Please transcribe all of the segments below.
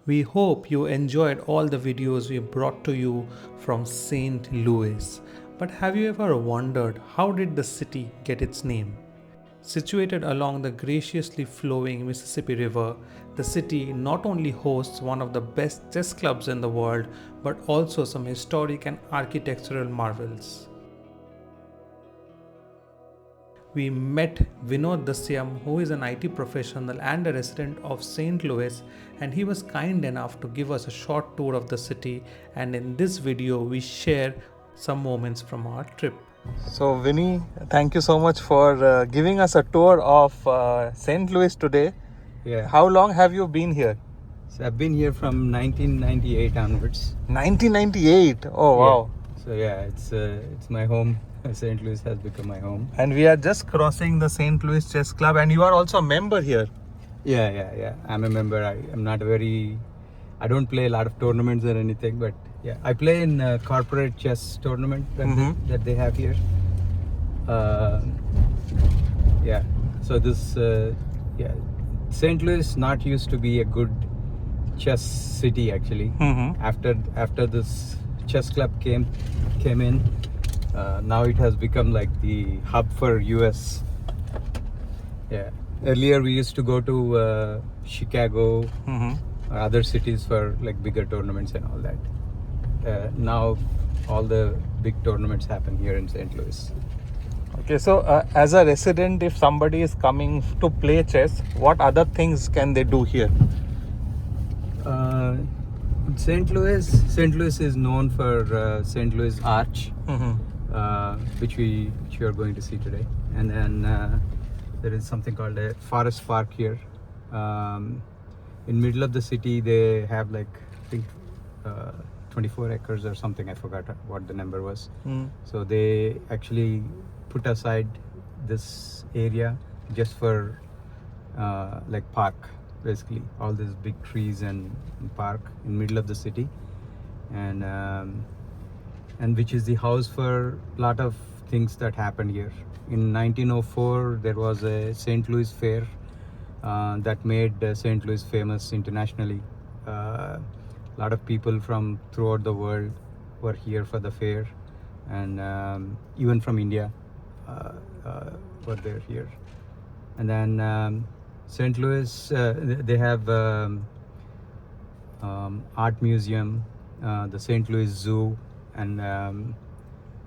We hope you enjoyed all the videos we brought to you from St. Louis. But have you ever wondered how did the city get its name? Situated along the graciously flowing Mississippi River, the city not only hosts one of the best chess clubs in the world, but also some historic and architectural marvels. We met Vinod Dasyam, who is an IT professional and a resident of St. Louis, and he was kind enough to give us a short tour of the city. And in this video, we share some moments from our trip. So, Vinny, thank you so much for giving us a tour of St. Louis today. Yeah. How long have you been here? So I've been here from 1998 onwards. 1998. Oh, wow. So yeah, it's my home. St. Louis has become my home. And we are just crossing the St. Louis Chess Club, and you are also a member here. Yeah. I'm a member. I'm not I don't play a lot of tournaments or anything, but yeah, I play in a corporate chess tournament that they have here. Yeah. So this St. Louis not used to be a good chess city actually. After this chess club came in, now it has become like the hub for US. Yeah. Earlier we used to go to Chicago or other cities for like bigger tournaments and all that. Now all the big tournaments happen here in St. Louis. Okay, so as a resident, if somebody is coming to play chess, what other things can they do here? St. Louis is known for St. Louis Arch, which you are going to see today, and then there is something called a forest park here. In middle of the city, they have like I think 24 acres or something. I forgot what the number was. So they actually put aside this area just for like park, basically all these big trees and park in middle of the city, and which is the house for a lot of things that happened here. In 1904 there was a St. Louis fair that made St. Louis famous internationally. A lot of people from throughout the world were here for the fair, and even from India were there here. And then St. Louis, they have art museum, the St. Louis Zoo, and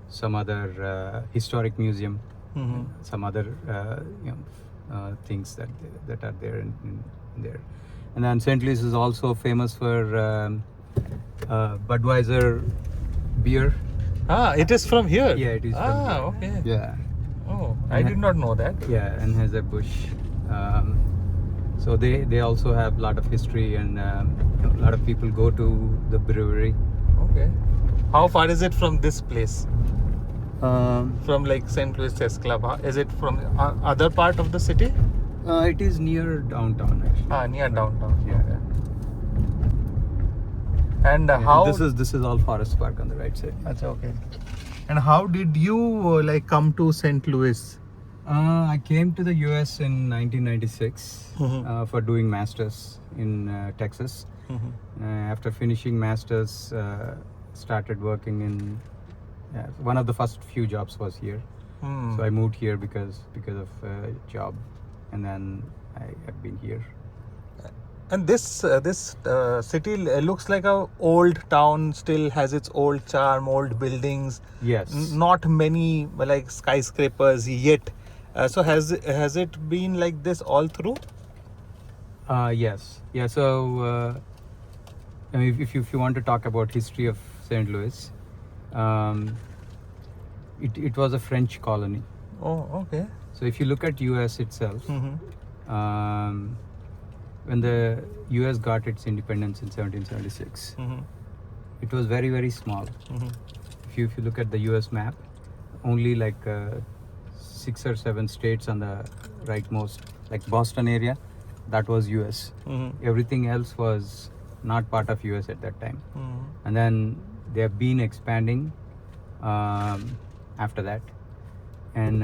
some other historic museum, some other things that are there in there. And then St. Louis is also famous for Budweiser beer. It is from here? Yeah, it is from here. Okay. Yeah. Oh, I did not know that. Yeah, Anheuser-Busch. So they also have a lot of history, and a lot of people go to the brewery. Okay. How far is it from this place? From like St. Louis Chess Club? Is it from other part of the city? It is near downtown actually. Near downtown. Yeah. Okay. And how? This is all Forest Park on the right side. Achha, okay. And how did you come to St. Louis? I came to the US in 1996 for doing masters in Texas. After finishing masters, started working in one of the first few jobs was here. So I moved here because of job, and then I have been here. And this city looks like a old town, still has its old charm, old buildings. Yes. Not many like skyscrapers yet. So has it been like this all through? Yes. Yeah. So I mean, if you want to talk about history of St. Louis, it was a French colony. Oh, okay. So if you look at US itself, when the US got its independence in 1776, it was very, very small. If you look at the US map, only like 6 or 7 states on the rightmost, like Boston area, that was US. Everything else was not part of US at that time. And then they have been expanding after that, and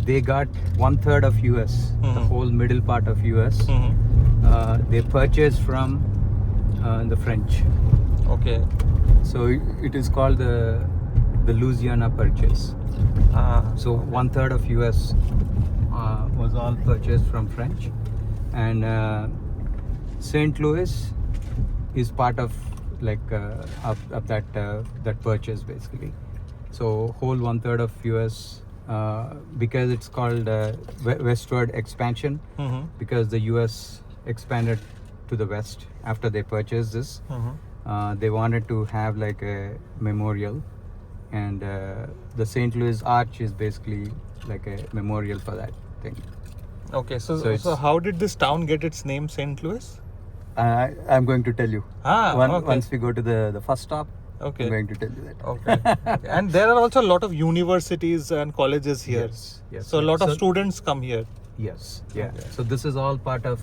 they got 1/3 of US, the whole middle part of US. they purchased from the French. Okay. So it is called the Louisiana Purchase. So Okay. 1/3 of US was all purchased from French, and St. Louis is part of like of that purchase basically. So whole 1/3 of US because it's called westward expansion, because the US expanded to the west after they purchased this. They wanted to have like a memorial, and the St. Louis Arch is basically like a memorial for that thing. Okay. So it's- how did this town get its name, St. Louis? I'm going to tell you. Okay. Once we go to the first stop, Okay. I'm going to tell you that. Okay. And there are also a lot of universities and colleges here. Yes. So a lot of students come here. Yes. Yeah. Okay. So this is all part of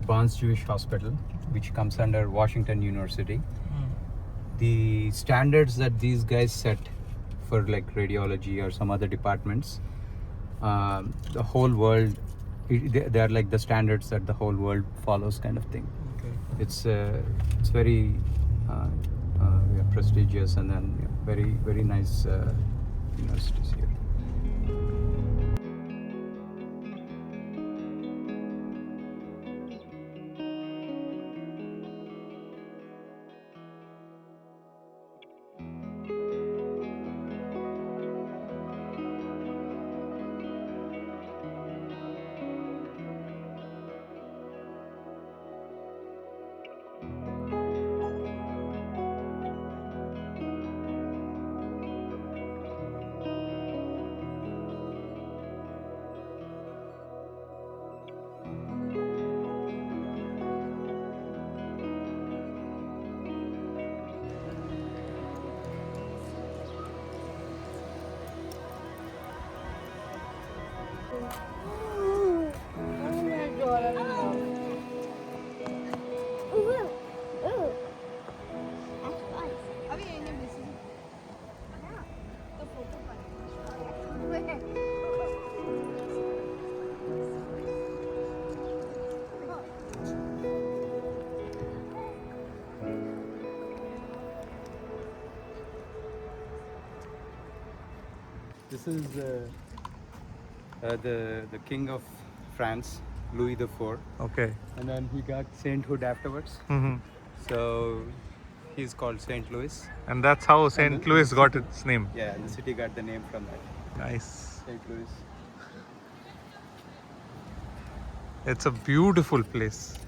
Barnes Jewish Hospital, which comes under Washington University. The standards that these guys set for like radiology or some other departments, the whole world, they are like the standards that the whole world follows, kind of thing. Okay. It's very prestigious, and then very nice universities here. This is the king of France, Louis IV, Okay. and then he got sainthood afterwards. So he's called St. Louis. And that's how St. then- Louis got its name. Yeah, the city got the name from that, Nice. St. Louis. It's a beautiful place.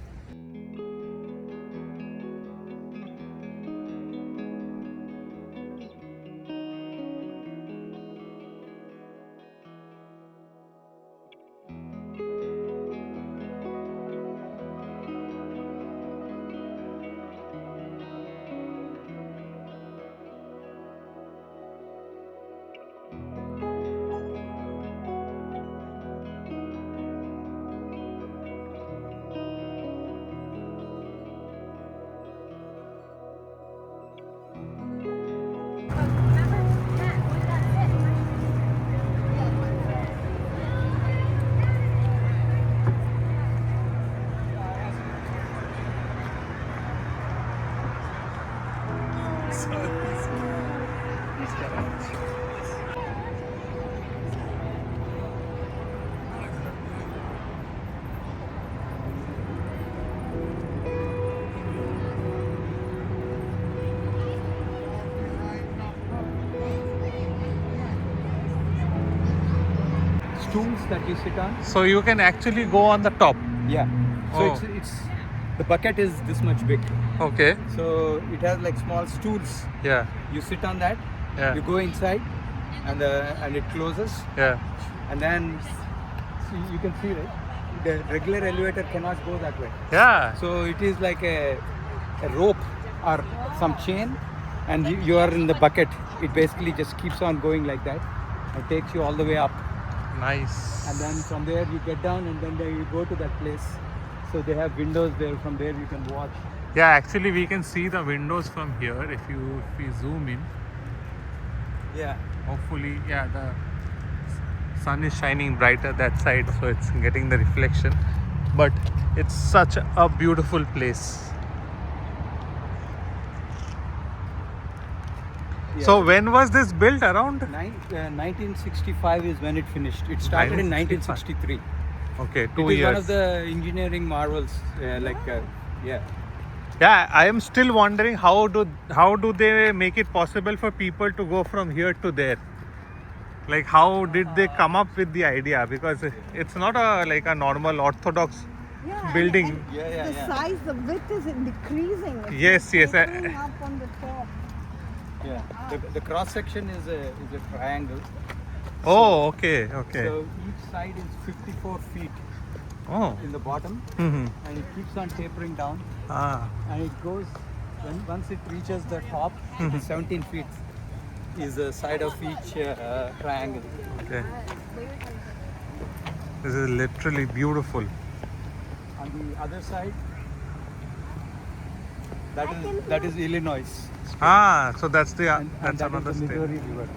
Stools that you sit on. So you can actually go on the top. Yeah. So Oh. it's the bucket is this much big. Okay. So it has like small stools. Yeah. You sit on that. Yeah. You go inside, and it closes, Yeah. and then you can see it. The regular elevator cannot go that way. Yeah. So it is like a rope or some chain, and you are in the bucket. It basically just keeps on going like that and takes you all the way up. Nice. And then from there you get down, and then you go to that place. So they have windows there. From there you can watch. Yeah, actually we can see the windows from here if we zoom in. Yeah. Hopefully, yeah, the sun is shining brighter that side, so it's getting the reflection. but it's such a beautiful place. Yeah. So when was this built? Around? 1965 is when it finished. It started in 1963. Okay, 2 It is years. one of the engineering marvels. Yeah. Yeah, I am still wondering how do they make it possible for people to go from here to there? Like, how did they come up with the idea? Because it's not a normal orthodox building. Yeah. The size, the width is decreasing. It's Yes. tapering up on the top. Yeah. The cross section is a triangle. Oh, okay. So each side is 54 feet Oh. in the bottom, Mm-hmm. and it keeps on tapering down, Ah. and it goes. Once it reaches the top, it is 17 feet is the side of each triangle. Okay. This is literally beautiful. On the other side, that is Illinois. Ah, so that's the And that's that another is the state. Missouri River.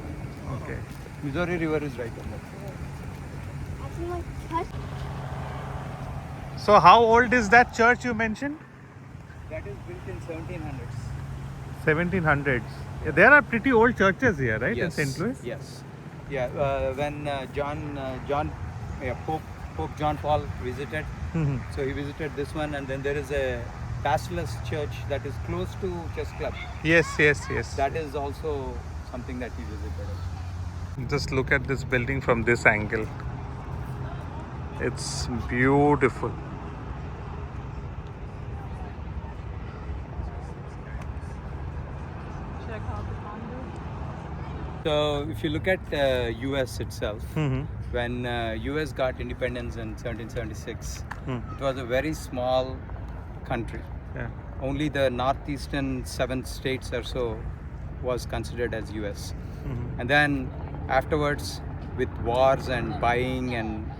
Okay. Missouri River is right on that. So how old is that church you mentioned? That is built in 1700s. 1700s. Yeah, there are pretty old churches here, right? In St. Louis? Yes. Yeah. When Pope John Paul visited, Mhm. so he visited this one, and then there is a Basilisk Church that is close to Chess Club. Yes. That is also something that he visited. Just look at this building from this angle. It's beautiful. Check out the condo. So if you look at US itself, Mhm. when US got independence in 1776, Hmm. it was a very small country. Yeah. Only the northeastern 7 states or so was considered as US. Mhm. And then afterwards, with wars and buying and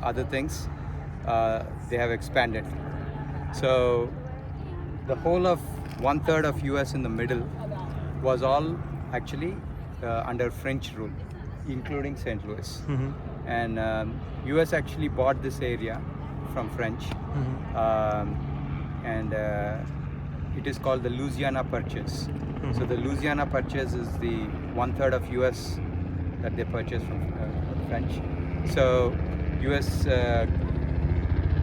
other things, they have expanded. So the whole of 1/3 of US in the middle was all actually under French rule, including St. Louis. Mhm. And US actually bought this area from French, Mhm. and it is called the Louisiana Purchase. So the Louisiana Purchase is the 1/3 of US that they purchased from French. So US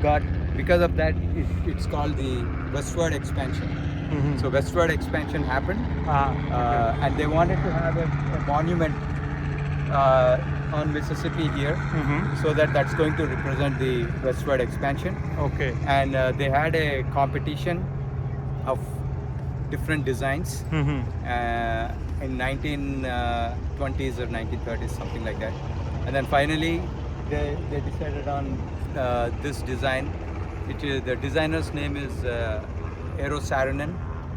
got, because of that, it's called the westward expansion. Mhm. So westward expansion happened, Ah. and they wanted to have a monument on Mississippi here, Mhm. so that's going to represent the westward expansion. Okay. And they had a competition of different designs Mhm. in 1920s or 1930s, something like that. And then finally, they decided on this design. The designer's name is Eero Saarinen.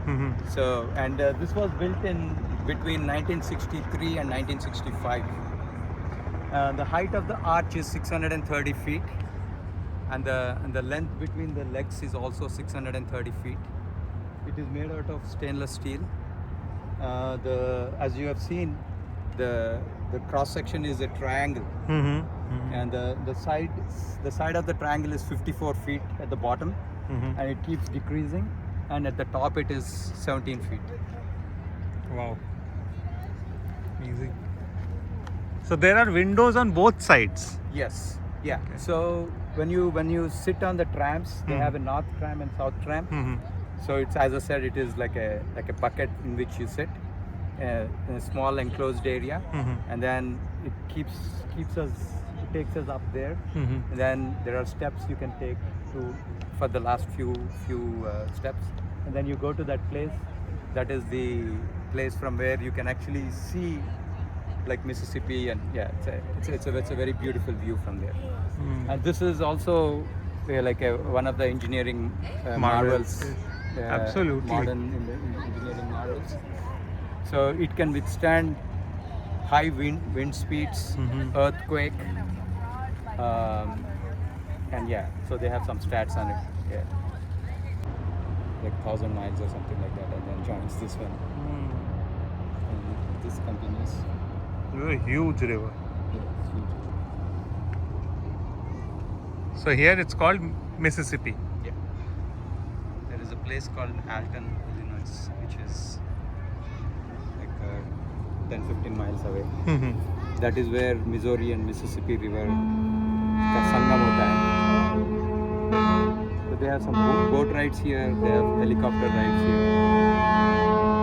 Mhm. So, and this was built in between 1963 and 1965. The height of the arch is 630 feet, and the length between the legs is also 630 feet. It is made out of stainless steel. As you have seen, the cross section is a triangle, Mhm. Mhm. and the side of the triangle is 54 feet at the bottom, Mhm. and it keeps decreasing, and at the top it is 17 feet. Wow. Amazing. So there are windows on both sides. Yes. Yeah. Okay. So when you sit on the trams, they Mhm. have a north tram and south tram. Mhm. So it's, as I said, it is like a bucket in which you sit in a small enclosed area, Mhm. and then it takes us up there, Mhm. and then there are steps you can take for the last few steps, and then you go to that place. That is the place from where you can actually see like Mississippi, and yeah, it's a very beautiful view from there. Mm. And this is also one of the engineering Marvels. marvels. Absolutely. Modern in the engineering marvels. So it can withstand high wind speeds, Mhm. earthquake, and yeah. So they have some stats on it. Yeah, like 1,000 miles or something like that, and then joins this one. And this continues. It's a huge river. Yeah, it's huge. So here it's called Mississippi. Yeah. There is a place called Alton, Illinois, which is like 10-15 miles away. That is where Missouri and Mississippi River का संगम होता है. So they have some boat rides here. They have helicopter rides here.